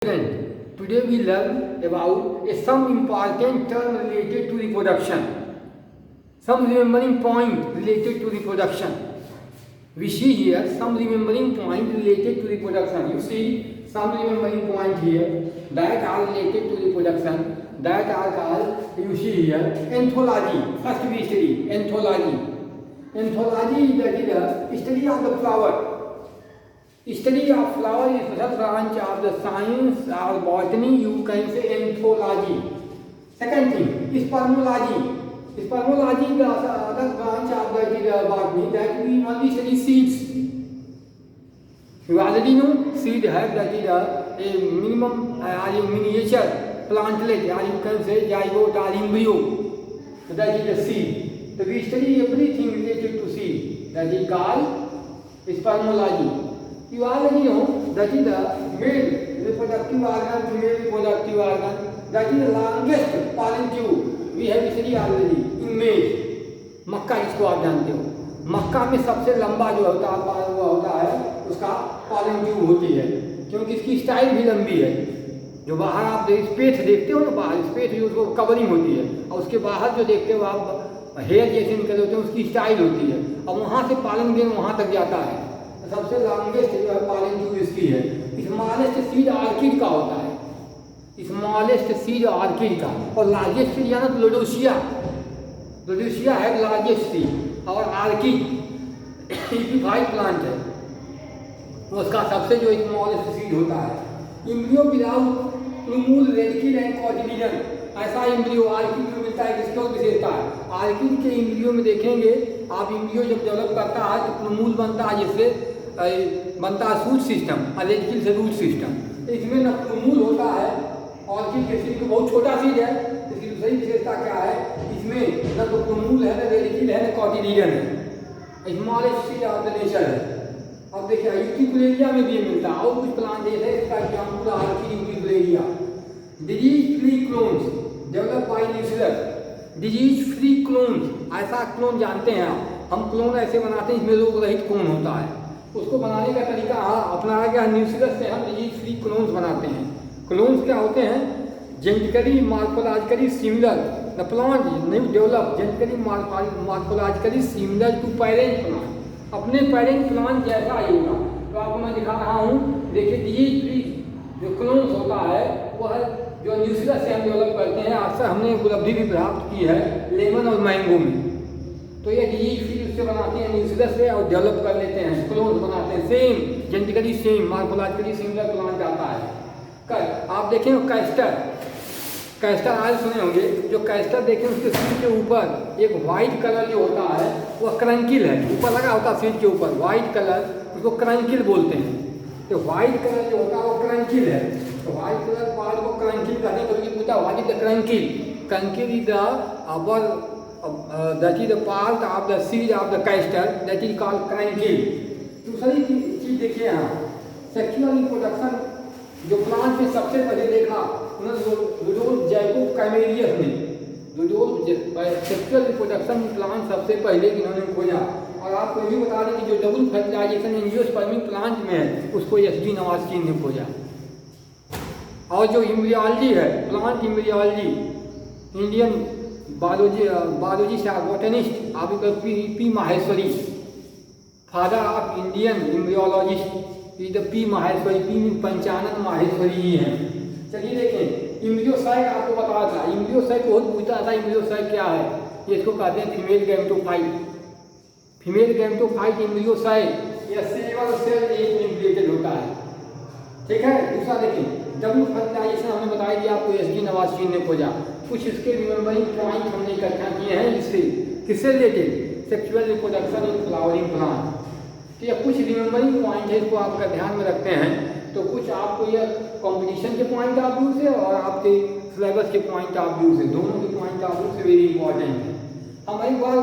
Student, today we learn about some important term related to reproduction, some remembering point related to reproduction. We see here some remembering point related to reproduction. You see some remembering point here that are related to reproduction, that are called, you see here, anthology. First we study anthology. Anthology, that is the study of the flower. Study of flower is the branch of the science or botany, you can say anthology. Second thing is spermology. Spermology is the other branch of the botany, that we only study seeds. You already know seed have that is a minimum miniature plantlet, or you can say zygote or embryo. So that is the seed. So we study everything related to seed. That is called spermology. You already know that is the male reproductive organ, female reproductive organ. That is the longest pollen tube. We have studied already in male. मक्का इसको आप जानते हो. मक्का में सबसे लंबा जो होता है उसका pollen tube होती है, क्योंकि इसकी स्टाइल भी लंबी है. जो बाहर आप स्पेट देखते हो ना, बाहर स्पेट जो उसको कवरिंग होती है, और उसके बाहर जो देखते हो आप हेयर जैसे निकल होते हैं, उसकी स्टाइल होती है, और वहाँ से pollen ग्रेन वहाँ तक जाता है. सबसे लॉन्गेस्ट जो है pollen tube इसकी है. स्मॉलेस्ट सीड ऑर्किड का होता है, स्मॉलेस्ट सीड ऑर्किड का. और लार्जेस्ट सीड यानी लोडोसिया. लोडोसिया है लार्जेस्ट सीड, और ऑर्किड एपीफाइट प्लांट है, उसका सबसे जो स्मॉलेस्ट सीड होता है. Embryo without plumule radical and cotyledon. ऐसा इम्ब्रियो ऑर्किड में मिलता है, किसको विशेषता है. ऑर्किड के इम्ब्रियो में देखेंगे आप, इम्ब्रियो जब डेवलप करता है तो प्लूमूल बनता है, जिससे बनता है सूट सिस्टम, और रेडिकल से रूट सिस्टम. इसमें न प्लूमूल होता है. ऑर्किड के सीड बहुत छोटा सीड है, इसकी दूसरी विशेषता क्या है, इसमें न तो प्लूमूल है, न रेडिकल है, न कॉटिलिडन है. Smallest seed of the nature है. अब देखिए यूटिकुलेरिया में भी मिलता है, और कुछ प्लांट जैसे इसका example orchid utricularia. Disease free clones develop by nucleus. Disease free clones, ऐसा क्लोन जानते हैं आप. हम क्लोन ऐसे बनाते हैं इसमें रोग रहित क्लोन होता है. उसको बनाने का तरीका अपनाया गया न्यूक्लियस से. हम डिजीज फ्री क्लोन्स बनाते हैं. क्लोन्स क्या होते हैं, genetically morphologically similar. The plant new develop genetically morphologically similar to parent plant. अपने पेरेंट प्लांट जैसा ही होगा. तो आपको मैं दिखा रहा हूँ, देखिए डिजीज फ्री जो क्लोन्स होता है वह जो न्यूक्लियस से हम डेवलप करते हैं. अक्सर हमने उपलब्धि भी प्राप्त की है लेमन और मैंगो में. तो ये डिजीज फ्री उससे बनाते हैं न्यूक्लियस से, और डेवलप कर लेते हैं, क्लोन्स बनाते हैं. Same genetically same morphologically similar plant आता है. आप देखें कैस्टर ऑयल सुने होंगे. जो कैस्टर देखें उसके सीड के ऊपर एक वाइट कलर जो होता है वह क्रंकिल है, ऊपर लगा होता है सीड के ऊपर वाइट कलर, उसको क्रंकिल बोलते हैं. तो वाइट कलर जो होता है वो क्रंकिल है. तो वाइट कलर पार्ट को क्रंकिल कहते हैं. तो ये पूछा what is the caruncle. Caruncle is the upper that is the part of the seed of the castor, that is called crankill. दूसरी चीज देखिए यहाँ, सेक्सुअल रिप्रोडक्शन जो प्लांट में सबसे पहले देखा रुडोल्फ जैकोब कैमेलियस ने. रुडोल्फ सेक्सुअल रिप्रोडक्शन प्लांट सबसे पहले इन्होंने खोजा. और आपको ये बता दें कि जो डबल फर्टिलाइजेशन एंजियोस्पर्मिक प्लांट में है उसको एस.डी. नवास्किन ने खोजा. और जो एम्ब्रियोलॉजी है, plant embryology, Indian biologist botanist आप P Maheshwari, father of Indian embryologist is the P Maheshwari. P Panchanan Maheshwari ही हैं. चलिए देखें एम्ब्रियोसाइट. आपको बताया था एम्ब्रियोसाइट बहुत पूछता था. एम्ब्रियोसाइट क्या है, ये इसको कहते हैं फीमेल गैमेटोफाइट. फीमेल गैमेटोफाइट एम्ब्रियोसाइट या सेवल सेल एक न्यूक्लिएटेड होता है. ठीक है. दूसरा देखें डबल फर्टिलाइजेशन हमने बताया दिया आपको, एस.डी. नवास्किन ने खोजा. कुछ इसके रिमेंबरिंग पॉइंट हमने इकट्ठा किए हैं. इससे किससे related, sexual reproduction in flowering plant. तो ये कुछ रिमेंबरिंग पॉइंट है, इसको आपका ध्यान में रखते हैं. तो कुछ आपको ये कंपटीशन के पॉइंट ऑफ व्यू से और आपके सिलेबस के पॉइंट ऑफ व्यू से, दोनों के पॉइंट ऑफ व्यू से वेरी इंपॉर्टेंट है. हम एक बार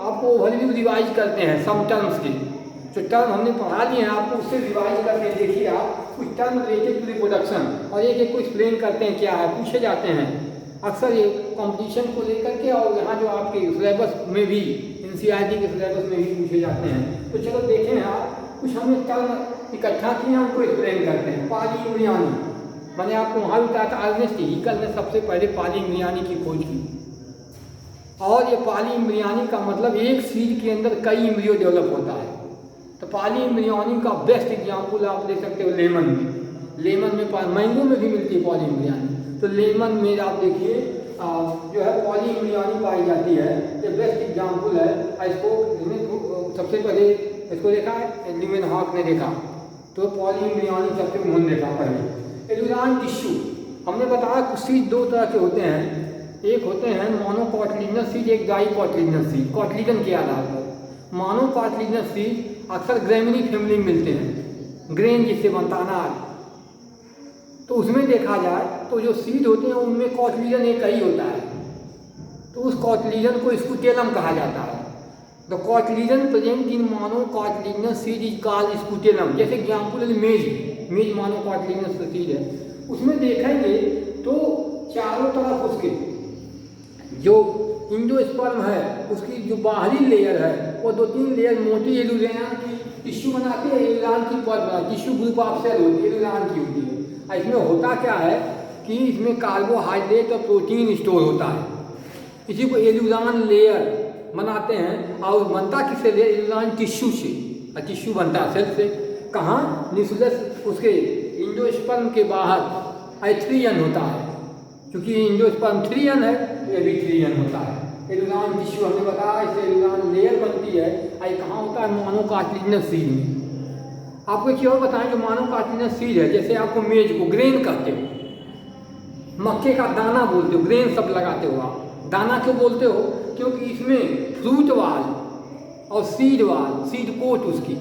आपको ओवरव्यू रिवाइज करते हैं सम टर्म्स की. जो टर्म हमने पढ़ा लिए हैं आपको उससे रिवाइज करके देखिए आप कुछ टर्म रिलेटेड टू रिप्रोडक्शन, और एक एक को एक्सप्लेन करते हैं क्या है, पूछे जाते हैं अक्सर ये कंपटीशन को लेकर के. और यहाँ जो आपके सिलेबस में भी एनसीईआरटी के सिलेबस में भी पूछे जाते हैं. तो चलो देखें आप कुछ हमने टर्म इकट्ठा किए हैं, उनको एक्सप्लेन करते हैं. पॉलीइम्ब्रियोनी मैंने आपको वहाँ भी बताया था, अर्नेस्ट हीकल ने सबसे पहले पॉलीइम्ब्रियोनी की खोज की। और ये पॉलीइम्ब्रियोनी का मतलब एक सीड के अंदर कई इम्ब्रियो डेवलप होता है। तो पॉलीइम्ब्रियोनी का बेस्ट एग्जाम्पल आप ले सकते हो लेमन में। लेमन में मैंगो में भी मिलती है पॉलीइम्ब्रियोनी। तो लेमन में आप देखिए जो है पॉलीइम्ब्रियोनी पाई जाती है। ये बेस्ट एग्जाम्पल है। इसको सबसे पहले इसको देखा है ल्यूमेनहॉक ने देखा, तो पॉलीइम्ब्रियोनी सबसे उन्होंने देखा पहले। एलुरान टिश्यू हमने बताया कुछ सीड दो तरह के होते हैं, एक होते हैं मोनोकॉटिलिडनस सीड, एक डाइकॉटिलिडनस सीड, कॉटिलिडन के आधार पर। मोनोकॉटिलिडनस सीड अक्सर ग्रेमिनी फैमिली में मिलते हैं, ग्रेन जिससे बनता अनाज। तो उसमें देखा जाए तो जो सीड होते हैं उनमें कॉटिलिडन एक ही होता है, तो उस कॉटिलिडन को स्कूटेलम कहा जाता है। The cotyledon present in monocotyledonous seed is called scutellum. जैसे एग्जाम्पल मेज मोनोकॉटिलिडनस सीड है, उसमें देखेंगे तो चारों तरफ उसके जो इंडोस्पर्म है उसकी जो बाहरी लेयर है वो 2-3 लेयर मोटी एलुरान की टिश्यू बनाती है, एलुरान की परत बनाती है, टिश्यू ग्रुप ऑफ सेल होती है, एलुरान की होती है। इसमें होता क्या है कि इसमें कार्बोहाइड्रेट और प्रोटीन स्टोर होता है, इसी को एलुरान लेयर बनाते हैं। और बनता किससे? एलुरान टिश्यू से, टिश्यू बनता है सेल से। कहाँ? न्यूक्लियस उसके इंडोस्पर्म के बाहर एथ्रियन होता है, क्योंकि इंडोस्पर्म 3n है तो ये भी 3n होता है। एलुरान टिश्यू हमने बताया, इससे एलुरान लेयर बनती है। ये कहाँ होता है? मोनोकॉटिलिडनस सीड में। आपको एक और बताएं, जो मोनोकॉटिलिडनस सीड है, जैसे आपको मेज को ग्रेन कहते हो, मक्के का दाना बोलते हो, ग्रेन सब लगाते हो आप। दाना क्यों बोलते हो? क्योंकि इसमें फ्रूट वाल और सीड वाल, सीड कोट उसकी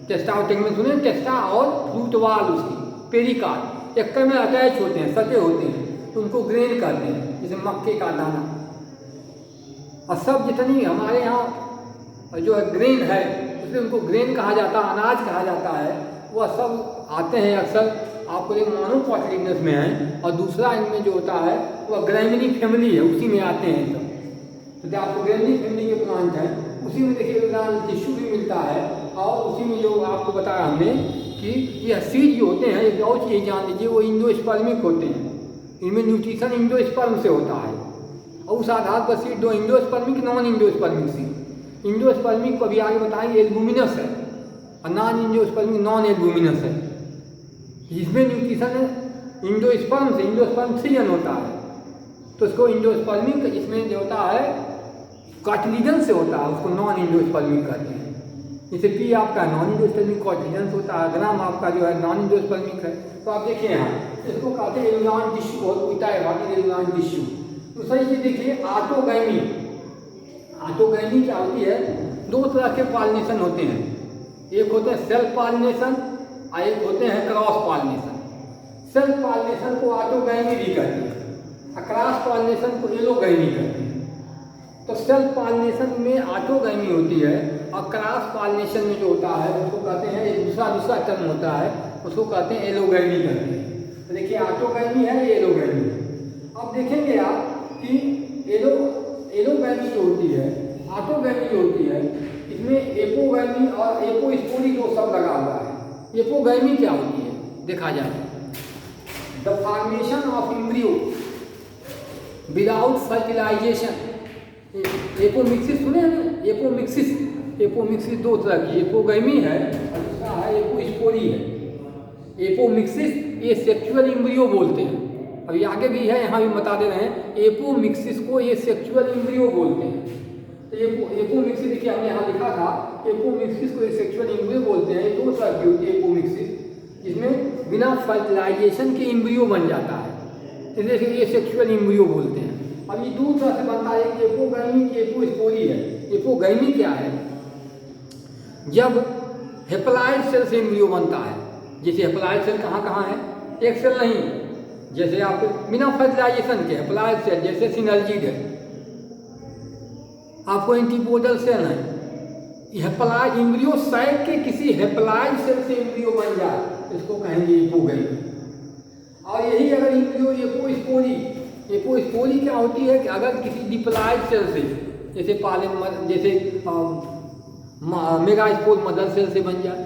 टेस्टा और टेगमेंट सुने, टेस्टा और फ्रूट वाल उसकी पेरिकार्ड एक में अटैच होते हैं, सटे होते हैं, तो उनको ग्रेन कहते हैं, जैसे मक्के का दाना। और सब जितनी हमारे यहाँ जो है ग्रेन है उसमें उनको ग्रेन कहा जाता है, अनाज कहा जाता है। वह सब आते हैं अक्सर आपको एक मोनोकॉटिलिडनस में है, और दूसरा इनमें जो होता है वह ग्रेमिनी फैमिली है, उसी में आते हैं सब। तो जो आपको ग्रेमिनी फैमिली के प्लांट हैं उसी में देखिए एलुरान टिश्यू भी मिलता है, और उसी में जो आपको बताया हमने कि ये सीड जो होते हैं, एक और चीज़ जान लीजिए, वो इंडोस्पर्मिक होते हैं। इनमें न्यूट्रिशन इंडोस्पर्म से होता है, और उस आधार पर सीड दो endospermic, non endospermic seed. Endospermic को अभी आगे बताएंगे एल्बुमिनस है, और नॉन इंडोस्पर्मिक नॉन एल्बुमिनस है, जिसमें न्यूट्रिशन इंडोस्पर्म से, इंडोस्पर्म 3n होता है। तो इसको इंडोस्पर्मिक, इसमें जो होता है कॉटिलिडन से होता है, उसको नॉन इंडोस्पर्मिक कहते हैं। जैसे पी आपका नॉन इंडोस्पर्मिक कॉटिलिडन से होता है, ग्राम आपका जो है नॉन इंडोस्पर्मिक है। तो आप देखिए यहाँ इसको कहते हैं एलुरान टिश्यू, बहुत पूछता है बाकी एलुरान टिश्यू। तो सही चीज़ देखिए ऑटोगैमी। ऑटोगैमी क्या होती है? दो तरह के पॉलिनेशन होते हैं, एक होते हैं सेल्फ पॉलिनेशन और एक होते हैं क्रॉस पॉलिनेशन। सेल्फ पॉलिनेशन को ऑटोगैमी भी कहते हैं, और क्रॉस पॉलिनेशन को एलोगैमी कहते हैं। तो सेल्फ पॉलिनेशन में ऑटोगैमी होती है, और क्रॉस पॉलिनेशन में जो होता है उसको कहते हैं, एक दूसरा टर्म होता है, उसको कहते हैं एलोगैमी कहते हैं। तो देखिए ऑटोगैमी है, एलोगैमी है। अब देखेंगे आप कि एलोगैमी जो होती है, ऑटोगैमी जो होती है, इसमें एपोगैमी और एपोस्पोरी दो शब्द लगा हुआ है। एपोगैमी क्या होती है देखा जाए, the formation of embryo without fertilisation. Apomixis सुने हैं? एपोमिक्सिस दो तरह की, एपोगैमी है और दूसरा है एपोस्पोरी है। एपोमिक्सिस ये सेक्सुअल एम्ब्रियो बोलते हैं, अभी आगे भी है, यहाँ भी बता दे रहे हैं। एपोमिक्सिस को ये सेक्सुअल एम्ब्रियो बोलते हैं। तो एपोमिक्सिस देखिए हमने यहाँ लिखा था, एपोमिक्सिस को ये सेक्सुअल एम्ब्रियो बोलते हैं। दो तरह की होती है एपोमिक्सिस, जिसमें बिना फर्टिलाइजेशन के एम्ब्रियो बन जाता है, इसलिए ये सेक्सुअल एम्ब्रियो बोलते हैं। अब ये दो तरह से बनता है, कि एपोगैमी की एपोस्पोरी है। एपोगैमी क्या है? जब हेप्लॉइड सेल से एम्ब्रियो बनता है, जैसे हेप्लॉइड सेल कहाँ कहाँ है? एक सेल नहीं, जैसे आप बिना फर्टिलाइजेशन के हेप्लॉइड सेल, जैसे सिनर्जिड है, आपको एंटीपोडल सेल है। हेप्लॉइड एम्ब्रियो साइड के किसी हेप्लॉइड सेल से एम्ब्रियो बन जाए, इसको कहेंगे एपोगैमी। और यही अगर एम्ब्रियो एपोस्पोरी क्या होती है कि अगर किसी डिप्लॉइड सेल से, जैसे जैसे मेगास्पोर मदर सेल से बन जाए,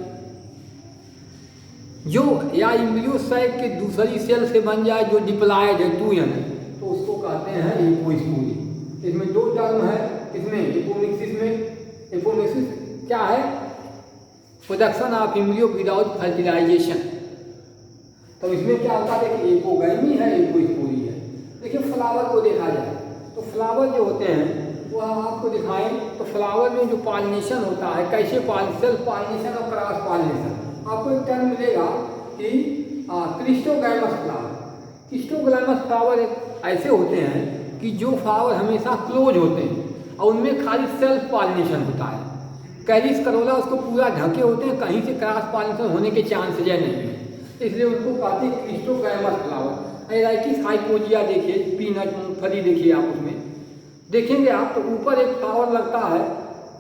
जो या इम्ब्रियोसाइट के दूसरी सेल से बन जाए जो डिप्लॉयड है 2 n, तो उसको कहते हैं एपोस्पोरी। इसमें 2 टर्म है, इसमें एपोमिक्सिस में, एपोमिक्सिस क्या है? Production of embryo without fertilisation. तो इसमें क्या होता है कि एपोगैमी है, एपोस्पोरी है। देखिए फ्लावर को देखा जाए तो फ्लावर जो होते हैं वो हम आपको दिखाएं तो फ्लावर में जो पॉलिनेशन होता है, कैसे सेल्फ पॉलिनेशन और क्रॉस पॉलिनेशन, आपको एक टर्म मिलेगा कि क्रिस्टोगैमस फ्लावर। क्रिस्टोगैमस फ्लावर ऐसे होते हैं कि जो फ्लावर हमेशा क्लोज होते हैं और उनमें खाली सेल्फ पॉलिनेशन होता है। कैरिस करोला उसको पूरा ढके होते हैं, कहीं से क्रॉस पॉलिनेशन होने के चांसेज नहीं है, इसलिए उनको कहते हैं क्रिस्टोगैमस फ्लावर। एराइटिस हाइपोजिया देखिए, पीनट मूंगफली देखिए, आप उसमें देखेंगे आप तो ऊपर एक फ्लावर लगता है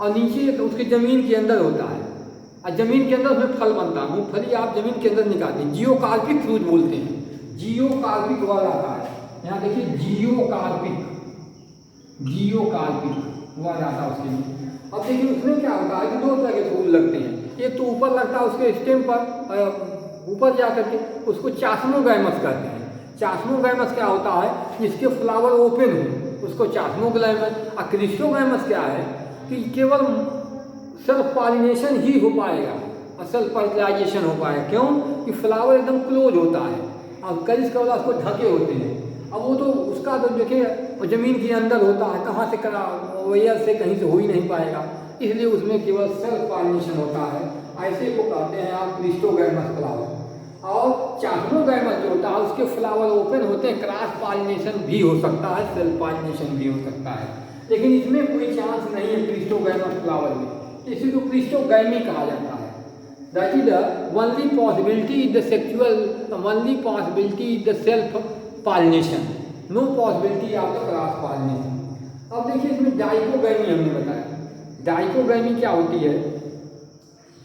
और नीचे उसकी ज़मीन के अंदर होता है और ज़मीन के अंदर उसमें फल बनता है। मूंगफली आप ज़मीन के अंदर निकालते हैं, जियोकार्पिक फ्रूट बोलते हैं। जियोकार्पिक वर्ड आता है यहाँ देखिए, जियोकार्पिक वर्ड आता है उसके लिए। अब देखिए उसमें क्या होता है कि 2 तरह के फूल लगते हैं। एक तो ऊपर लगता है उसके स्टेम पर, ऊपर जा करके उसको चास्मोगैमस कहते हैं। चास्मोगैमस क्या होता है? जिसके फ्लावर ओपन हो उसको चास्मोगैमस। और क्रिस्टोगैमस क्या है कि केवल सेल्फ पॉलिनेशन ही हो पाएगा और सेल्फ फर्टिलाइजेशन हो पाएगा। क्यों? कि फ्लावर एकदम क्लोज होता है और कैरिस करोला उसको ढके होते हैं। अब वो तो उसका तो देखिए ज़मीन के अंदर होता है, कहाँ से एयर से कहीं से हो ही नहीं पाएगा, इसलिए उसमें केवल सेल्फ पॉलिनेशन होता है। ऐसे को कहते हैं आप क्रिस्टोगैमस फ्लावर। और चास्मोगैमस जो होता है उसके फ्लावर ओपन होते हैं, क्रॉस पॉलिनेशन भी हो सकता है, सेल्फ पॉलिनेशन भी हो सकता है, लेकिन इसमें कोई चांस नहीं है क्रिस्टोगैमस फ्लावर में, इसी को क्रिस्टोगैमी कहा जाता है। That is the only possibility is the sexual, only possibility is the self pollination, no possibility of the cross pollination. अब देखिए इसमें डाइकोगैमी हमने बताया। डाइकोगैमी क्या होती है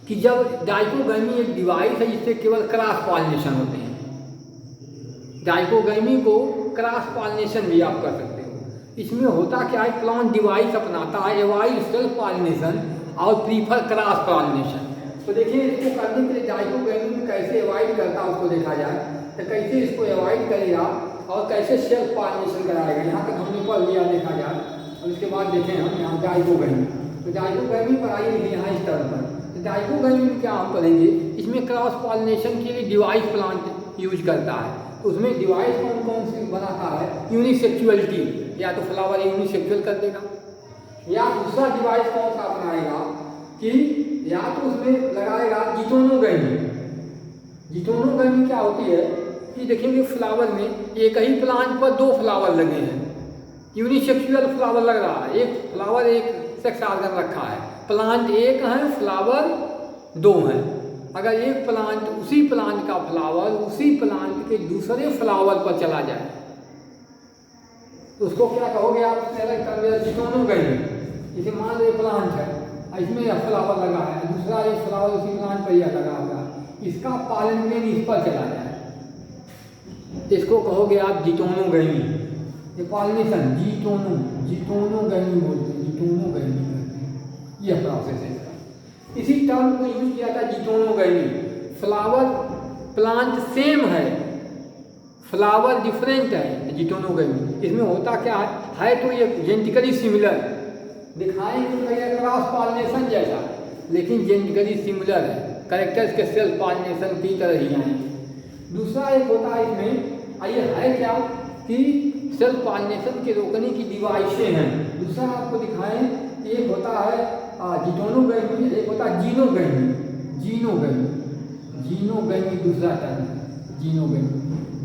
कि जब डाइकोगैमी एक डिवाइस है जिससे केवल क्रॉस पॉलिनेशन होते हैं। डाइकोगैमी को क्रॉस पॉलिनेशन भी आप कर सकते हो। इसमें होता क्या है, प्लांट डिवाइस अपनाता है अवॉइड सेल्फ पॉलिनेशन और प्रीफर क्रॉस पॉलिनेशन। तो देखिए इसको करने के लिए डाइकोगैमी में कैसे अवॉइड करता है उसको देखा जाए तो कैसे इसको अवॉइड करेगा और कैसे सेल्फ पॉलिनेशन कराएगा, यहाँ तक हमने पढ़ लिया देखा जाए। और उसके बाद देखें हम यहाँ डाइकोगैमी, तो डाइकोगैमी पर आइए देखिए यहाँ इस तरह पर डाइकोगैमी में क्या हम पढ़ेंगे, इसमें क्रॉस पॉलिनेशन के लिए डिवाइस प्लांट यूज करता है। तो उसमें डिवाइस कौन कौन सी बनाता है? यूनिसेक्सुअलिटी, या तो फ्लावर यूनिसेक्सुअल कर देगा, या दूसरा डिवाइस कौन सा अपनाएगा कि या तो उसमें लगाएगा जिटोनोगैमी। जिटोनोगैमी क्या होती है कि देखेंगे फ्लावर में एक ही प्लांट पर 2 फ्लावर लगे हैं, यूनिसेक्सुअल फ्लावर लग रहा है, एक फ्लावर एक सेक्स ऑर्गन रखा है, प्लांट एक है फ्लावर 2 हैं। अगर एक प्लांट उसी प्लांट का फ्लावर उसी प्लांट के दूसरे फ्लावर पर चला जाए तो उसको क्या कहोगे आप? सेलेक्ट कर दिया जिटोनोगैमी। जैसे मान लो प्लांट है, इसमें फ्लावर लगा है, दूसरा एक फ्लावर उसी प्लांट पर यह लगा हुआ, इसका पालन इस पर चला जाए, इसको कहोगे आप जिटोनोगैमी। ये पॉलिनेशन जिटोनोगैमी बोलते हैं, जिटोनोगैमी करते हैं, यह प्रोसेस है इसका। इसी टर्म को यूज किया था जिटोनोगैमी। फ्लावर प्लांट सेम है, फ्लावर डिफरेंट है, जिटोनोगैमी। इसमें होता क्या है तो ये जेनेटिकली सिमिलर दिखाएंगे तो ये क्रॉस पॉलिनेशन जैसा, लेकिन जेनेटिकली सिमिलर है, कैरेक्टर्स के सेल्फ पॉलिनेशन की तरह ही हैं। दूसरा एक होता है इसमें, ये है क्या कि सेल्फ पॉलिनेशन के रोकने की डिवाइसें हैं। दूसरा आपको दिखाएं, एक होता है जिटोनोगैमी, एक होता है जीनोगैमी। जीनोगैमी दूसरा टर्म है,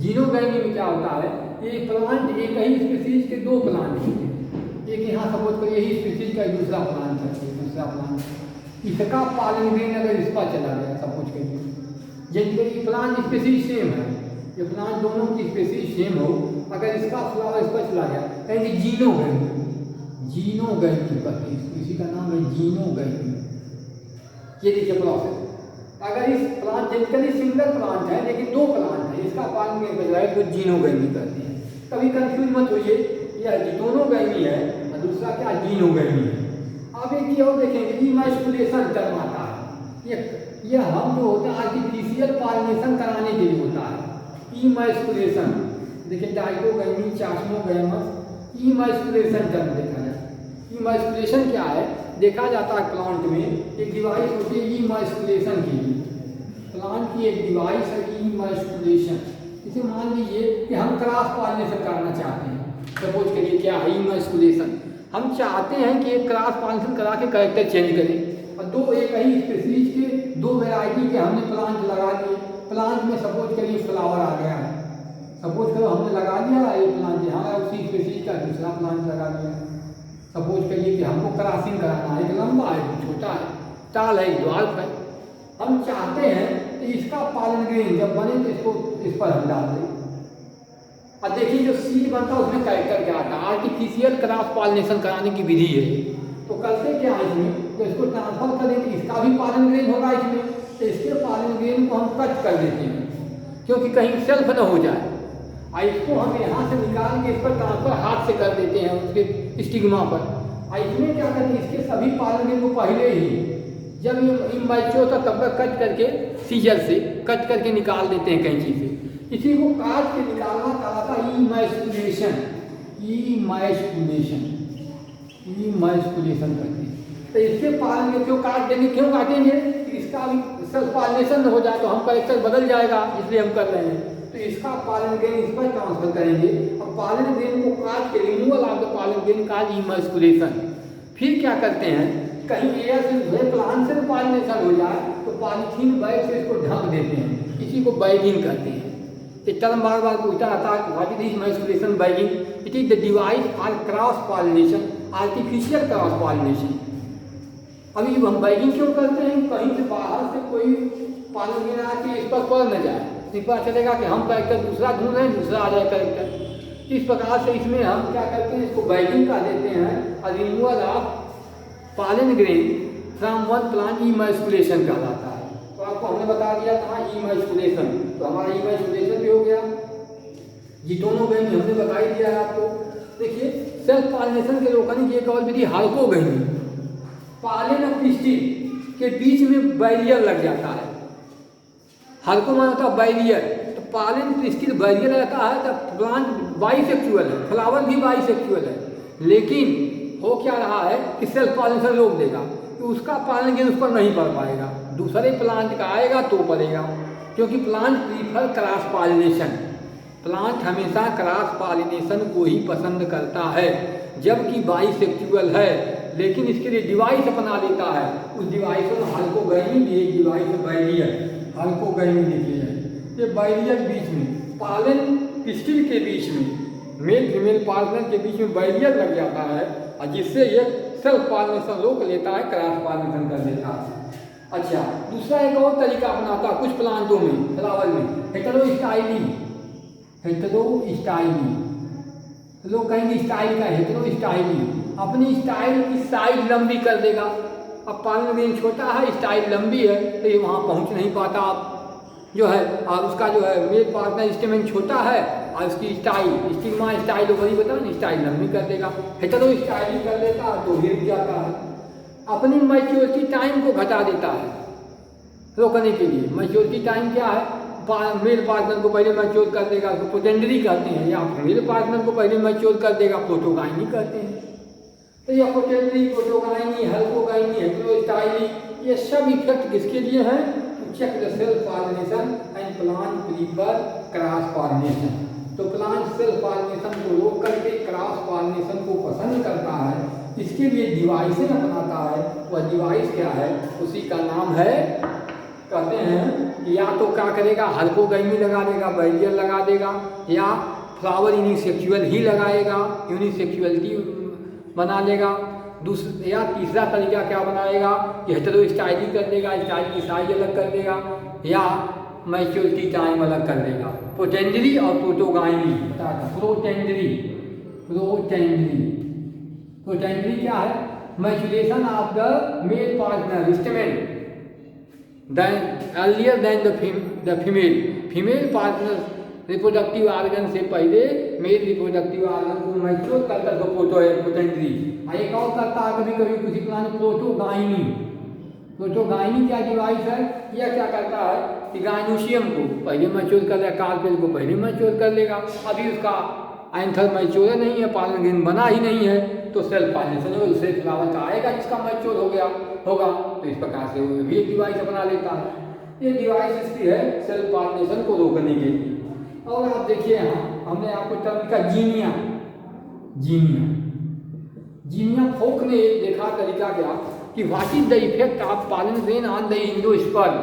जीनोगैमी में क्या होता है, ये प्लांट एक ही स्पीसीज के 2 प्लांट हैं, एक यहाँ सपोज करिए यही स्पीसीज का दूसरा प्लांट है, दूसरा प्लांट, इसका पालन अगर इस पर चला गया सब कुछ करिए, जिनके प्लांट स्पीसीज सेम है, ये प्लांट दोनों की स्पीसीज सेम हो, अगर इसका फ्लावर इस पर चला गया कहेंगे जीनोगैमी करके, इसी का नाम है जीनोगैमी। ये देखिए प्रोसेस, अगर इस प्लांट जेनेटिकली सिंगल प्लांट है लेकिन 2 प्लांट है, इसका पालन में बच रहा है तो जीनोगैमी करते हैं। कभी कंफ्यूज मत होइए, यह जिटोनोगैमी है और दूसरा क्या जीनोगैमी है। अब एक और देखेंगे इमैस्कुलेशन टर्म आता है, ये यह हम जो होता है आर्टिफिशियल पॉलिनेशन कराने के लिए होता है। इमैस्कुलेशन, देखिए डाइकोगैमी, चास्मोगैमस, इमैस्कुलेशन टर्म देखा जाए। इमैस्कुलेशन क्या है, देखा जाता है प्लांट में एक डिवाइस होती है इमैस्कुलेशन की। प्लांट की एक डिवाइस है इमैस्कुलेशन। इसे मान लीजिए कि हम क्रॉस पॉलिनेशन करना चाहते हैं। सपोज करिए क्या है इमैस्कुलेशन, हम चाहते हैं कि एक क्रॉस पॉलिनेशन करा के कैरेक्टर चेंज करें और दो एक ही स्पीशीज के दो वैरायटी के हमने प्लांट लगा दिए। प्लांट में सपोज करिए फ्लावर आ गया है, सपोज करो हमने लगा दिया एक प्लांट, यहाँ उसी स्पीशीज का दूसरा प्लांट लगा दिया। सपोज करिए कि हमको क्रॉसिंग कराना है, एक लंबा है, एक छोटा है, टाल है, एक ड्वार्फ है। हम चाहते हैं कि इसका पॉलन ग्रेन जब बने तो इसको इस पर हम डाल दें और देखिए जो सीड बनता है उसमें कैरेक्टर क्या आता है। आर्टिफिशियल क्रॉस पॉलिनेशन कराने की विधि है। तो करते क्या है इसमें, तो इसको ट्रांसफर करेंगे, इसका भी पॉलन ग्रेन होगा इसमें, तो इसके पॉलन ग्रेन को हम कट कर देते हैं क्योंकि कहीं सेल्फ न हो जाए, और इसको हम यहाँ से निकाल के इस पर ट्रांसफर हाथ से कर देते हैं उसके स्टिग्मा पर। और इसमें क्या करते हैं, इसके सभी पॉलन ग्रेन को पहले ही जब ये इमैच्योर होता तब तक कट करके सीजर से कट करके निकाल देते हैं कैंची से। इसी को काट के निकालना कहलाता है इमैस्कुलेशन। इमैस्कुलेशन, इमैस्कुलेशन करते हैं। तो इसके पॉलन ग्रेन क्यों काट देंगे, क्यों काटेंगे, इसका भी सेल्फ पॉलिनेशन हो जाए तो हम कैरेक्टर बदल जाएगा, इसलिए हम कर रहे हैं। तो इसका पॉलन ग्रेन इस पर ट्रांसफर करेंगे और पॉलन ग्रेन को काट के removal of the pollen grain का इमैस्कुलेशन। फिर क्या करते हैं, कहीं एयर से प्लांट से पॉलिनेशन हो जाए तो पॉलीथीन बैग से इसको ढक देते हैं, इसी को बैगिंग कहते हैं। ये टर्म बार बार पूछा जाता है, what is emasculation, bagging. It is the device for cross pollination, artificial cross pollination. अभी हम बैगिंग क्यों करते हैं, कहीं से बाहर से कोई पॉलन ग्रेन आके इस पर पड़ न जाए, इस पता चलेगा कि हम कैरेक्टर दूसरा ढूंढ रहे हैं, दूसरा आ जाए कैरेक्टर। इस प्रकार से इसमें हम क्या करते हैं, इसको बैगिंग कर देते हैं और removal of pollen grain from one plant emasculation कहलाता है। तो आपको हमने बता दिया था इमैस्कुलेशन, तो हमारा इमैस्कुलेशन भी हो गया। जिटोनोगैमी हमने बता ही दिया है आपको। देखिए सेल्फ पॉलिनेशन के रोकने की एक और विधि हार्कोगैमी। पॉलन और पिस्टिल के बीच में बैरियर लग जाता है। हार्को माना होता है बैरियर, तो पॉलन पिस्टिल बैरियर रहता है तो प्लांट बाइसेक्सुअल है, फ्लावर भी बाइसेक्सुअल है, लेकिन हो क्या रहा है कि सेल्फ पॉलिनेशन रोक देगा, तो उसका पॉलन ग्रेन उस पर नहीं पड़ पाएगा, दूसरे प्लांट का आएगा तो पड़ेगा, क्योंकि plant prefer cross pollination. Plant हमेशा क्रॉस पॉलिनेशन को ही पसंद करता है, जबकि बाइसेक्सुअल है, लेकिन इसके लिए डिवाइस अपना लेता है। उस डिवाइस में हार्कोगैमी भी एक डिवाइस है, बैरियर, हार्कोगैमी लिखी है। ये बैरियर बीच में पॉलन पिस्टिल के बीच में, मेल फीमेल पार्टनर के बीच में बैरियर लग जाता है और जिससे ये सेल्फ पॉलिनेशन रोक लेता है, क्रॉस पॉलिनेशन कर देता है। अच्छा, दूसरा एक और तरीका अपनाता है कुछ प्लांटों में, फ्लावर में, हेटेरोस्टाइली। हेटेरोस्टाइली लोग कहेंगे स्टाइल का, हेटेरोस्टाइली अपनी स्टाइल की साइज लंबी कर देगा। अब पॉलन ग्रेन छोटा है, स्टाइल लंबी है, तो ये वहाँ पहुँच नहीं पाता आप जो है, और उसका जो है मेल पार्टनर स्टेमेन छोटा है और उसकी स्टाइल स्टिग्मा स्टाइल वही बता ना, स्टाइल लंबी कर देगा, हेटेरोस्टाइली कर देता तो गिर जाता है। अपनी मैच्योरिटी टाइम को घटा देता है रोकने के लिए। मैच्योरिटी टाइम क्या है, मेल पार्टनर को पहले मैच्योर कर देगा, उसको पोटेंडरी कहते हैं, या मेल पार्टनर को पहले मैच्योर कर देगा, प्रोटोगाइनी कहते हैं। तो यह पोटेंडरी, प्रोटोगाइनी, हार्कोगैमी, हेटेरोस्टाइली, ये सब इफेक्ट किसके लिए हैं, check the self pollination and plant prefer cross pollination। तो प्लांट सेल्फ पॉलिनेशन को रोक करके क्रॉस पॉलिनेशन को पसंद करता है, इसके लिए डिवाइसें अपनाता है। वह डिवाइस क्या है, उसी का नाम है, कहते हैं या तो क्या करेगा, हार्कोगैमी लगा देगा, बैरियर लगा देगा, या फ्लावर यूनिसेक्सुअल ही लगाएगा, यूनिसेक्सुअलिटी बना लेगा। या तीसरा तरीका क्या बनाएगा कि हेटेरोस्टाइली कर देगा, स्टाइल की साइज अलग कर देगा, या मैच्योरिटी टाइम अलग कर देगा। पोटेंडरी और प्रोटोगाइनी बता था। प्रोटेंडरी क्या है, maturation of the male partner stamen earlier than the female partner reproductive organ से पहले मेल रिप्रोडक्टिव ऑर्गन को मैच्योर करता है, पोटेंडरी। एक और करता है कभी कभी किसी प्लांट प्रोटोगाइनी। तो गायनी क्या डिवाइस है, यह क्या करता है कि गायनोशियम को पहले मैच्योर कर लेगा, कार्पेल को पहले मैच्योर कर लेगा। अभी उसका एंथर मैच्योर नहीं है, पालन ग्रेन बना ही नहीं है, तो सेल्फ पॉलिनेशन होगा, दूसरे फ्लावर का आएगा जिसका मैच्योर हो गया होगा। तो इस प्रकार से वो भी एक डिवाइस बना लेता है। ये डिवाइस इसकी है सेल्फ पॉलिनेशन को रोकने के लिए। और आप देखिए यहाँ हमने आपको टर्म लिखा जीनिया। जीनिया फोक ने एक देखा तरीका क्या कि what is the effect of pollen grain on the endosperm.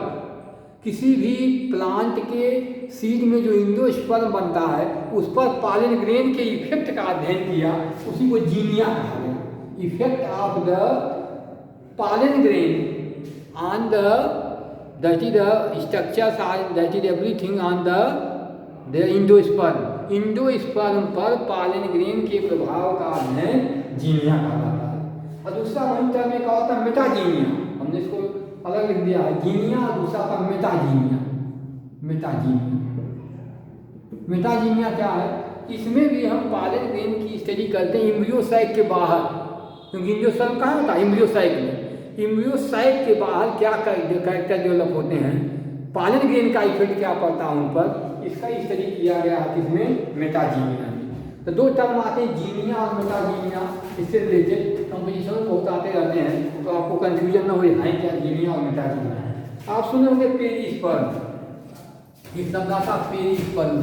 किसी भी प्लांट के सीड में जो एंडोस्पर्म बनता है उस पर पॉलन ग्रेन के इफेक्ट का अध्ययन किया, उसी को जीनिया कहा गया। Effect of the pollen grain on the that is the structures are that is everything on the endosperm. Endosperm पर पॉलन ग्रेन के प्रभाव का अध्ययन जीनिया कहा जाता है। और दूसरा वही टर्म एक होता है मेटाजीनिया, हमने इसको अलग लिख दिया है, जीनिया और दूसरा था मेटाजीनिया। मेटाजीनिया क्या है, इसमें भी हम पॉलन ग्रेन की स्टडी करते हैं एम्ब्रियो साइक के बाहर, क्योंकि एंडोस्पर्म कहाँ होता है, एम्ब्रियो साइक में। एम्ब्रियो साइक के बाहर क्या कैरेक्टर डेवलप होते हैं, पॉलन ग्रेन का इफेक्ट क्या पड़ता है उन पर, इसका स्टडी किया गया है किसमें, मेटाजीनिया में। तो दो टर्म आते हैं जीनिया और मेटाजीनिया, इससे रिलेटेड कंपोजिशन बहुत आते रहते हैं, तो आपको कंफ्यूजन ना हो है क्या जीनिया और मेटाजीनिया। आप सुने होंगे पेरिस्पर्म, एक शब्द आता पेरिस्पर्म।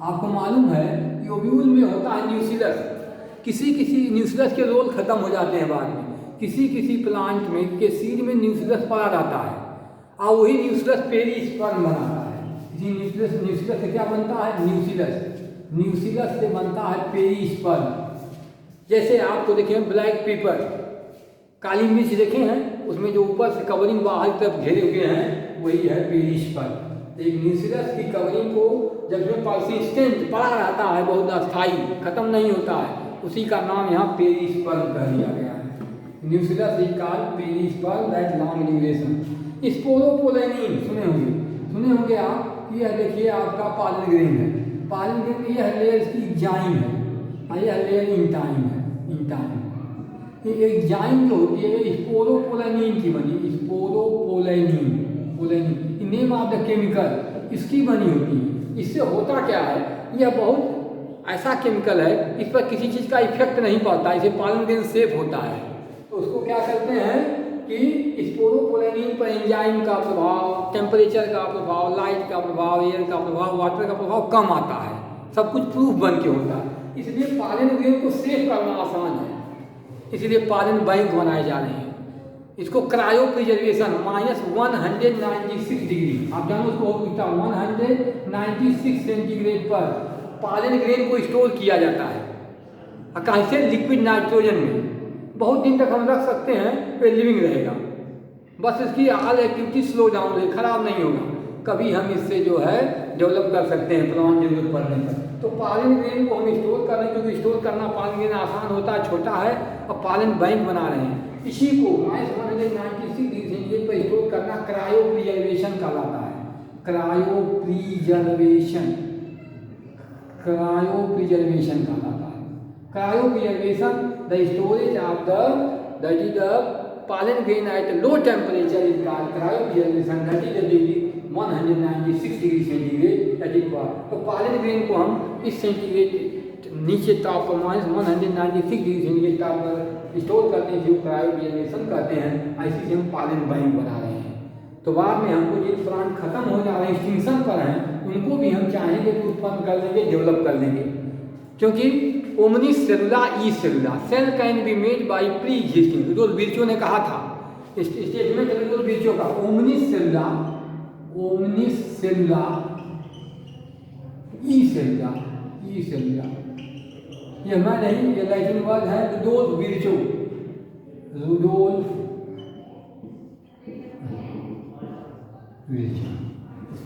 आपको मालूम है कि ओव्यूल में होता है न्यूक्लियस, किसी न्यूक्लियस के रोल खत्म हो जाते हैं बाद में, किसी प्लांट में के सीड में न्यूक्लियस पड़ा रहता है और वही न्यूक्लियस पेरिस्पर्म बनाता है। न्यूक्लियस से क्या बनता है, न्यूक्लियस से बनता है पेरिस्पर्म। जैसे आपको देखें ब्लैक पेपर, काली मिर्च देखे हैं, उसमें जो ऊपर से कवरिंग बाहर की तरफ घेरे हुए हैं वही है पेरिस्पर्म। एक न्यूक्लियस की कवरिंग को जब में परसिस्टेंट पड़ा रहता है, बहुत अस्थायी, खत्म नहीं होता है, उसी का नाम यहाँ पेरिस्पर्म कर दिया गया है। Nucleus is called perisperm that long duration. Sporopollenin सुने होंगे आप, यह देखिए आपका पॉलन ग्रेन है, पॉलन ग्रेन में यह लेयर की जाइन है और यह लेयर इंटाइन है। एक जाइन जो होती है स्पोरोपोलेनिन की बनी, sporopollenin name of the chemical इसकी बनी होती है। इससे होता क्या है, यह बहुत ऐसा केमिकल है, इस पर किसी चीज़ का इफेक्ट नहीं पड़ता, इसे पॉलन ग्रेन सेफ होता है। तो उसको क्या करते हैं कि स्पोरोपोलेनिन पर एंजाइम का प्रभाव, टेम्परेचर का प्रभाव, लाइट का प्रभाव, एयर का प्रभाव, वाटर का प्रभाव कम आता है, सब कुछ प्रूफ बन के होता है। इसलिए पॉलन ग्रेन को सेफ करना आसान है, इसलिए पॉलन बैंक बनाए जा रहे हैं। इसको क्रायो प्रिजर्वेशन -196 डिग्री, आप जानो उसको 196 सेंटीग्रेड पर पॉलन ग्रेन को स्टोर किया जाता है। कैसे, लिक्विड नाइट्रोजन में बहुत दिन तक हम रख सकते हैं, तो लिविंग रहेगा, बस इसकी ऑल एक्टिविटी स्लो डाउन रहे, खराब नहीं होगा। कभी हम इससे जो है डेवलप कर सकते हैं प्लांट जरूरत पड़ने पर। तो पॉलन ग्रेन को हम स्टोर कर रहे हैं, क्योंकि स्टोर करना पॉलन ग्रेन आसान होता है, छोटा है, और पॉलन बैंक बना रहे हैं। इसी को -196 डिग्री सेंटीग्रेड पर स्टोर करना क्रायो प्रिजर्वेशन कहलाता है। क्रायो प्रिजर्वेशन कहलाता है। Cryo preservation the storage of that is the pollen grain at low temperature is called cryopreservation, that is degree 196 degree centigrade that is what। तो pollen grain को हम इस centigrade नीचे ताप पर -196 डिग्री सेंटीग्रेड ताप पर स्टोर करते हैं, जो क्रायोप्रिजर्वेशन करते हैं। ऐसे से हम पॉलन बैंक बना रहे हैं। तो बाद में हमको जिन प्लांट खत्म हो जा रहे हैं, एक्सटिंक्शन पर हैं, उनको भी हम चाहेंगे तो उत्पन्न कर लेंगे, डेवलप कर लेंगे, क्योंकि ओमनी सेलुला ई सेलुला cell can be made by pre existing. Rudolf Virchow ने कहा था, स्टेटमेंट रुडोल्फ विर्चो का, ओमनी सेलुला ई सेलुला, ये मैं नहीं, ये लैटिन वर्ड है, रुडोल्फ विर्चो,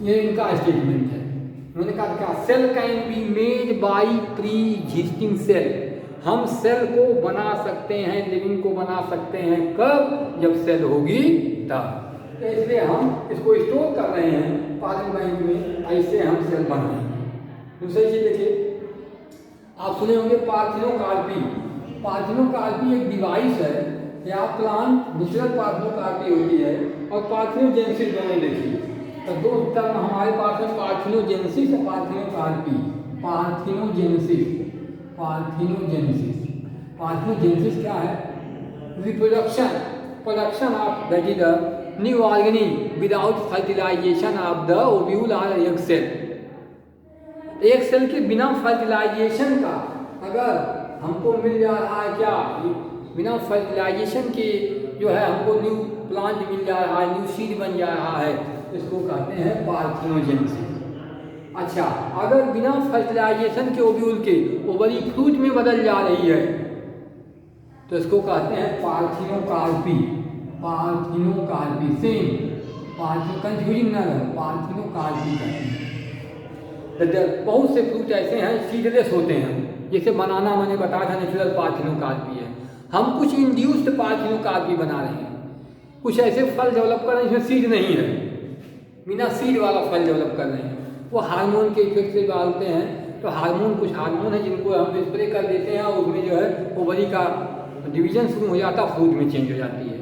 ये इनका स्टेटमेंट है। मैंने कहा क्या, cell can be made by pre existing cell, हम सेल को बना सकते हैं, लिविंग को बना सकते हैं, कब, जब सेल होगी तब। तो इसलिए हम इसको स्टोर कर रहे हैं पॉलन बैंक में, ऐसे हम सेल बनाएंगे। दूसरी चीज देखिए, आप सुने होंगे पार्थिनोकार्पी एक डिवाइस है या प्लांट नेचुरल पार्थेनोकार्पी होती है और पार्थेनोजेनेसिस दोनों देखिए। तो दो टर्म हमारे पास में पार्थेनोजेनेसिस और पार्थेनोकार्पी। पार्थेनोजेनेसिस क्या है? Reproduction, production of that is the new organism without fertilisation of the ovule और एग सेल। एक सेल के बिना फर्टिलाइजेशन का अगर हमको मिल जा रहा है क्या, बिना फर्टिलाइजेशन के जो है हमको न्यू प्लांट मिल जा रहा है, न्यू सीड बन जा रहा है, इसको कहते हैं पार्थेनोजेनेसिस। अच्छा, अगर बिना फर्टिलाइजेशन के ओव्यूल के ओवरी फ्रूट में बदल जा रही है तो इसको कहते हैं पार्थेनोकार्पी। सेम कंफ्यूजिंग न रहे, पार्थेनोकार्पी कहते हैं। बहुत से फ्रूट ऐसे हैं सीडलेस होते हैं, जैसे बनाना मैंने बताया था नेचुरल पार्थेनोकार्पी है। हम कुछ इंड्यूस्ड पार्थेनोकार्पी बना रहे हैं, कुछ ऐसे फल डेवलप कर रहे हैं जिसमें सीड नहीं है, बिना सीड वाला फल डेवलप कर रहे हैं। वो हार्मोन के इफेक्ट से डालते हैं, तो हार्मोन कुछ हार्मोन है जिनको हम स्प्रे कर देते हैं और उसमें जो है ओवरी का डिवीजन शुरू हो जाता है, फ्रूट में चेंज हो जाती है।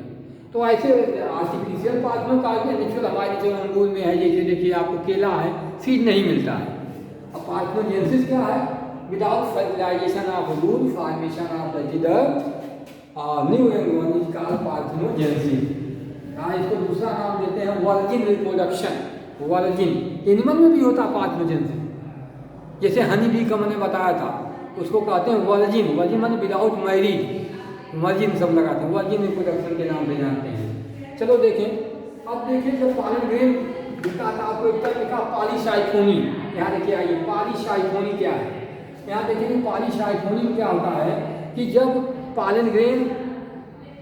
तो ऐसे आर्टिफिशियल पार्थेनोकार्पी नेचुरल हमारे जो अंगूर में है, जैसे देखिए आपको केला है, सीड नहीं मिलता है। अब पार्थेनोजेनेसिस क्या है? Without fertilisation of ovule, formation of the new embryo is called parthenogenesis. इसको दूसरा नाम देते हैं वर्जिन रिप्रोडक्शन। वर्जिन एनिमल में भी होता है पार्थेनोजेनेसिस, जैसे हनी बी का मैंने बताया था, उसको कहते हैं वर्जिन। वर्जिन माने विदाउट मैरिड, वर्जिन सब लगाते हैं, वर्जिन रिप्रोडक्शन के नाम से जानते हैं। चलो देखें, अब देखिए जब पॉलन ग्रेन दिखा था आपको, एक लिखा पॉलीसाइफोनी। यहाँ देखिए आइए, पॉलीसाइफोनी क्या है? यहाँ देखिए कि पॉलीसाइफोनी में क्या होता है कि जब पॉलन ग्रेन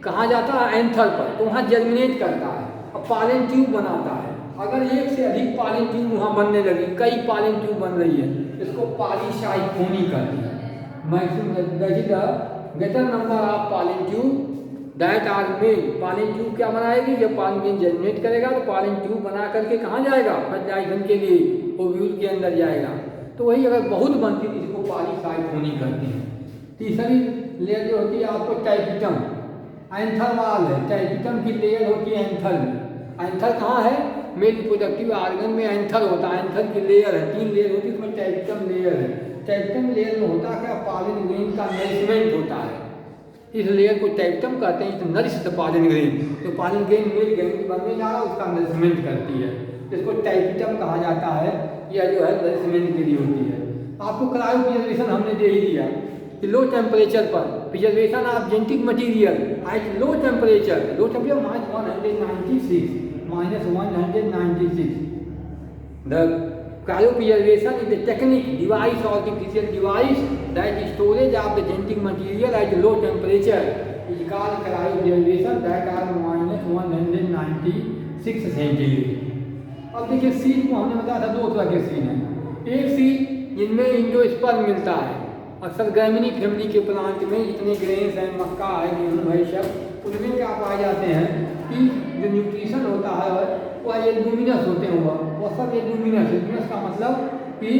कहाँ जाता है एंथर पर, तो वहाँ जर्मिनेट करता है और पॉलन ट्यूब बनाता है। अगर एक से अधिक पॉलन ट्यूब वहाँ बनने लगी, कई पॉलन ट्यूब बन रही है, इसको पॉलीसाइफोनी कहते हैं। Maximum that is the greater number of pollen tube that are made. Pollen tube क्या बनाएगी? जब पॉलन ग्रेन जर्मिनेट करेगा तो पॉलन ट्यूब बना करके कहाँ जाएगा? फर्टिलाइजेशन के लिए ओव्यूल के अंदर जाएगा। तो वही अगर बहुत बनती है इसको पॉलीसाइफोनी कहते हैं। तीसरी लेयर जो होती है आपको टाइपिटम, एंथर वाल है। टाइपिटम की लेयर होती है एंथर में। एंथर कहाँ है? मेल रिप्रोडक्टिव ऑर्गन में एंथर होता है। एंथर की लेयर है, 3 लेयर होती है, उसमें टाइपिटम लेयर है। टाइपिटम लेयर में होता क्या? पॉलन ग्रेन का नरिशमेंट होता है, इस लेयर को टाइपिटम कहते हैं। It nourish the pollen grain. तो पॉलन ग्रेन मेल ग्रेन बनने जा रहा है, उसका नरिशमेंट करती है, इसको टाइपिटम कहा जाता है। यह जो है नरिशमेंट के लिए होती है। आपको क्रायो प्रिजर्वेशन हमने दे ही दिया कि लो टेम्परेचर पर preservation of genetic material at low temperature -196 the cryopreservation is the technique device or artificial device that storage of the genetic material at low temperature is called cryopreservation that are -196 centigrade. अब देखिए seed को हमने बताया था 2 तरह के seed हैं। एक सीड जिनमें एंडोस्पर्म मिलता है, अक्सर ग्रामीणी फैमिली के प्लांट में जितने ग्रेन्स हैं, मक्का है, गेहूँ है, सब उनमें क्या पाए जाते हैं कि जो न्यूट्रिशन होता है वह एल्बुमिनस होते हैं। वह सब एल्बुमिनस। एल्बुमिनस का मतलब कि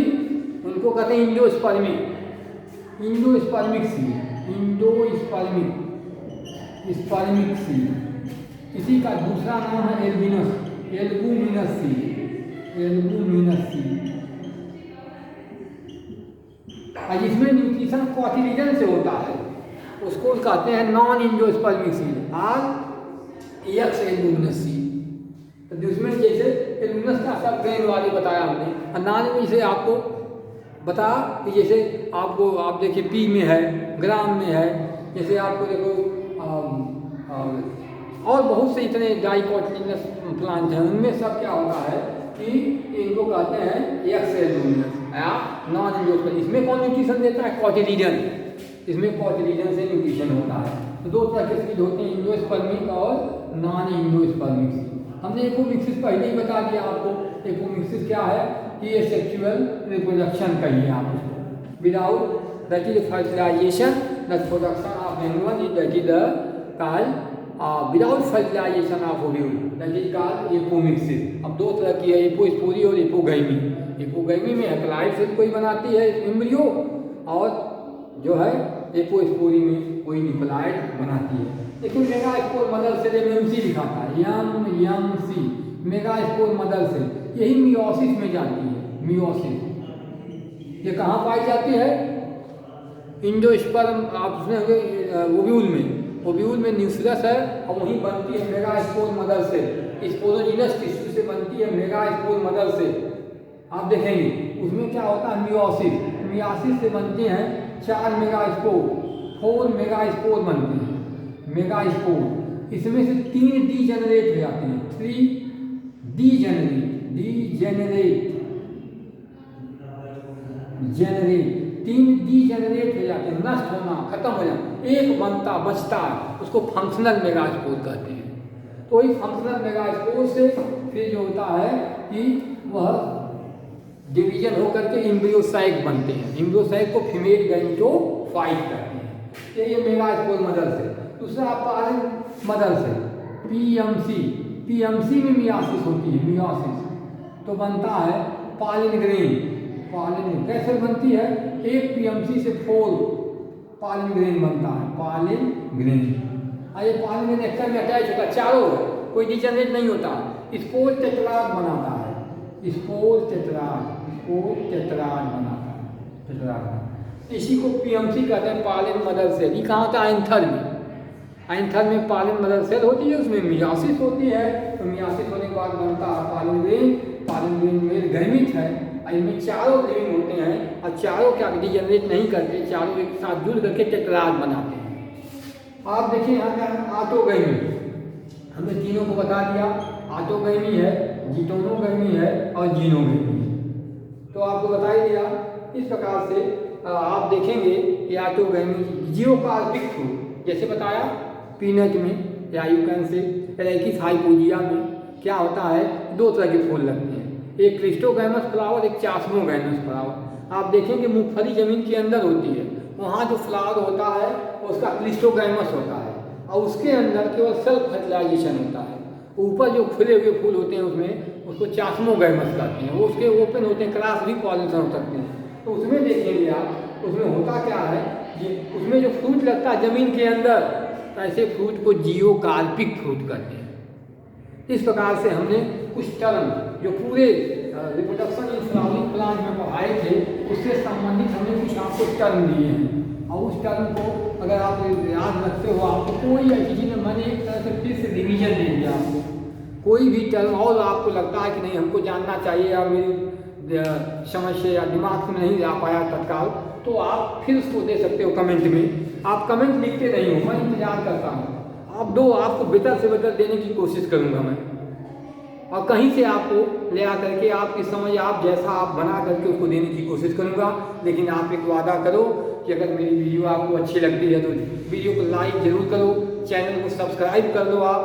उनको कहते हैं इंडोस्पर्मिक सीड, स्पर्मिक सीड। इसी का दूसरा नाम है एल्बुमिनस सीड। जिसमें न्यूट्रिशन कॉटिलीडन से होता है, उसको कहते हैं नॉन इंडोस्पर्मिक सीड और एक्स एल्बुमिनस सीड। तो जिसमें जैसे एल्बुमिनस का सब ग्रेन वाली बताया हमने, अनाज में जैसे आपको बता कि जैसे आपको आप देखिए पी में है, ग्राम में है, जैसे आपको देखो और बहुत से इतने डाइकोटिलिडनस प्लांट हैं, उनमें सब क्या होता है कि इनको कहते हैं एक्स एल्बुमिनस या नॉन इंडोस्पर्मिक। इसमें कौन न्यूट्रिशन देता है? कॉटिलीडन। इसमें कॉटिलीडन से न्यूट्रिशन होता है। तो 2 तरह के सीड होते हैं, इंडोस्पर्मिक और नॉन इंडोस्पर्मिक सीड। हमने एपोमिक्सिस पहले ही बता दिया आपको। एपोमिक्सिस क्या है कि ये सेक्सुअल रिप्रोडक्शन कहिए आप उसको, without that is fertilisation the production of animal is that is the called without fertilisation of ovule that is called apomixis. अब 2 तरह की है, एपोस्पोरी और एपोगैमी। एपोगैमी में हैप्लॉइड सेल को ही बनाती है एम्ब्रियो, और जो है एपोस्पोरी में कोई न्यूक्लियाइड बनाती है। लेकिन मेगास्पोर मदर सेल एमएमसी दिखाता है, एमएमसी मेगास्पोर मदर सेल, यही मियोसिस में जाती है। मियोसिस ये कहाँ पाई जाती है? एंडोस्पर्म, आप सुने ओव्यूल में, ओव्यूल में न्यूक्लियस है और वहीं बनती है megaspore mother cell. Sporogenous tissue से बनती है मेगास्पोर मदर सेल। आप देखेंगे उसमें क्या होता है, मियोसिस, मियोसिस से बनते हैं 4 मेगास्पोर, 4 मेगास्पोर बनते हैं मेगास्पोर। इसमें से 3 डीजेनरेट हो जाते हैं, 3 डीजेनरेट, जेनरेट 3 डीजेनरेट हो जाते हैं, नष्ट होना, खत्म हो जाना। एक बनता बचता है, उसको फंक्शनल मेगास्पोर कहते हैं। तो इस फंक्शनल मेगास्पोर से फिर जो होता है कि वह डिवीजन होकर के एम्ब्रियोसाइक बनते हैं। एम्ब्रियोसाइक को फीमेल गैमेटोफाइट कहते हैं। ये मेगास्पोर मदर से। दूसरा पालन मदर से पीएमसी, पीएमसी में मियोसिस होती है, मियोसिस तो बनता है पालिन ग्रेन। पालिन कैसे बनती है? एक पीएमसी से 4 पालिन ग्रेन बनता है, पालिन ग्रेन। ये पालिन ग्रेन एक्टर में अटैच होता है, चारों कोई डिजेनरेट नहीं होता। स्पोर टेट्राड बनाता है, स्पोर टेट्राड, स्पोर टेट्राड बनाता है, टेट्राड। इसी को पीएमसी कहते हैं, पालिन मदर सेल। ये कहाँ होता है? एंथर में। एंथर में पालिन मदर सेल होती है, उसमें मियोसिस होती है। तो मियोसिस होने के बाद बनता है पालिन ग्रेन। पालिन ग्रेन में गैमीट है, इनमें चारों लिविंग होते हैं और चारों क्या डिजेनरेट नहीं करते, चारों एक साथ जुड़ करके टेट्राड बनाते हैं। आप देखिए यहाँ क्या ऑटोगैमी, हमने तीनों को बता दिया। ऑटोगैमी है, जीटोनोगैमी है और जीनोगैमी है। तो आपको बता ही दिया। इस प्रकार से आप देखेंगे कि ऑटोगैमी जियोकार्पिक फ्रूट, जैसे बताया पीनट में या यूकैन से एलाइकिस हाइपोजिया में क्या होता है, 2 तरह के फूल लगते हैं, एक क्रिस्टोगैमस फ्लावर, एक चास्मोगैमस फ्लावर। आप देखेंगे मूंगफली जमीन के अंदर होती है, वहाँ जो फ्लावर होता है उसका क्रिस्टोगैमस होता है और उसके अंदर केवल सेल्फ फर्टिलाइजेशन होता है। ऊपर जो खुले हुए फूल होते हैं उसमें उसको चास्मोगैमस कहते हैं। वो उसके ओपन होते हैं, क्रॉस भी पॉलिनेशन हो सकते हैं। तो उसमें देखेंगे आप, उसमें होता क्या है, ये उसमें जो फ्रूट लगता है जमीन के अंदर, ऐसे फ्रूट को जियोकार्पिक फ्रूट कहते हैं। इस प्रकार से हमने कुछ टर्म जो पूरे रिप्रोडक्शन इन फ्लावरिंग प्लांट में पढ़ाए थे, उससे संबंधित हमने कुछ आपको टर्म दिए हैं। और उस टर्म को अगर आप याद रखते हो, आपको कोई ऐसी चीज़ में मैंने एक तरह से फिर से रिवीजन दे दिया आपको। कोई भी टर्म और आपको लगता है कि नहीं हमको जानना चाहिए या मेरी समझ से या दिमाग में नहीं आ पाया तत्काल, तो आप फिर उसको दे सकते हो कमेंट में। आप कमेंट लिखते नहीं हो, मैं इंतजार करता हूँ। आप दो, आपको बेहतर से बेहतर देने की कोशिश करूँगा मैं, और कहीं से आपको ले आ करके आपकी समझ आप जैसा आप बना करके उसको देने की कोशिश करूँगा। लेकिन आप एक वादा करो कि अगर मेरी वीडियो आपको अच्छी लगती है तो वीडियो को लाइक जरूर करो, चैनल को सब्सक्राइब कर लो आप।